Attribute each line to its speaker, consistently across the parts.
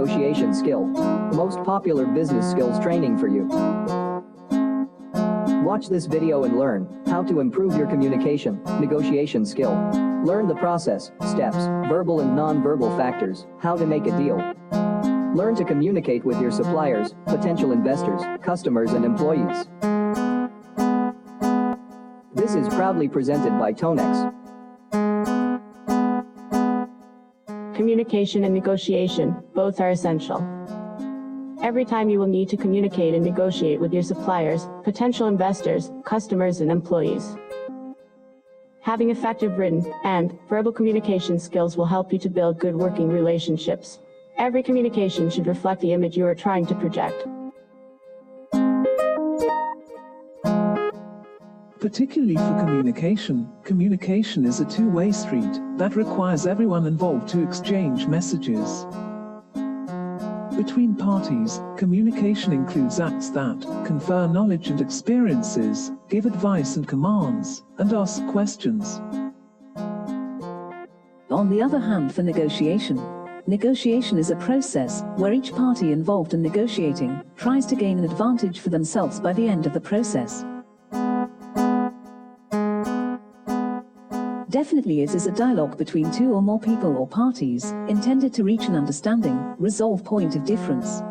Speaker 1: negotiation skill. Most popular business skills training for you. Watch this video and learn how to improve your communication, negotiation skill. Learn the process, steps, verbal and non-verbal factors, how to make a deal. Learn to communicate with your suppliers, potential investors, customers and employees. This is proudly presented by Tonex.
Speaker 2: Communication and negotiation, both are essential. Every time you will need to communicate and negotiate with your suppliers, potential investors, customers and employees. Having effective written and verbal communication skills will help you to build good working relationships. Every communication should reflect the image you are trying to project.
Speaker 3: Particularly for communication, communication is a two-way street that requires everyone involved to exchange messages. Between parties, communication includes acts that confer knowledge and experiences, give advice and commands, and ask questions.
Speaker 4: On the other hand, for negotiation, negotiation is a process where each party involved in negotiating tries to gain an advantage for themselves by the end of the process. Definitely it is a dialogue between two or more people or parties, intended to reach an understanding, resolve point of difference.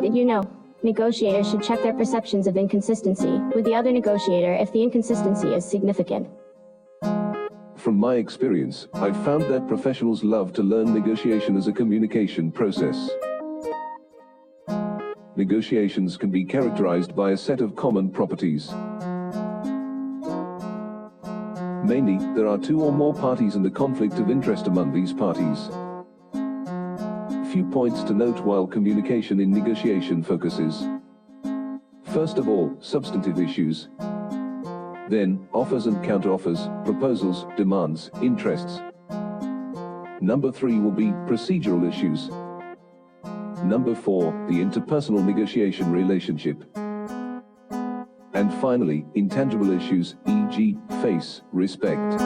Speaker 5: Did you know? Negotiators should check their perceptions of inconsistency with the other negotiator if the inconsistency is significant.
Speaker 6: From my experience, I've found that professionals love to learn negotiation as a communication process. Negotiations can be characterized by a set of common properties. Mainly, there are two or more parties and the conflict of interest among these parties. Few points to note while communication in negotiation focuses. First of all, substantive issues. Then, offers and counteroffers, proposals, demands, interests. Number 3 will be procedural issues. Number 4, the interpersonal negotiation relationship. And finally, intangible issues, e.g., face, respect.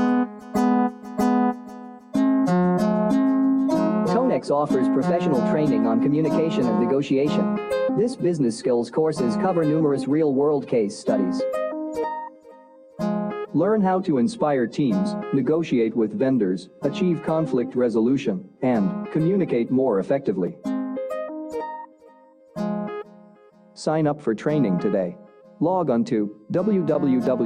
Speaker 1: Tonex offers professional training on communication and negotiation. This business skills courses cover numerous real-world case studies. Learn how to inspire teams, negotiate with vendors, achieve conflict resolution, and communicate more effectively. Sign up for training today. Log on to www.tonex.com.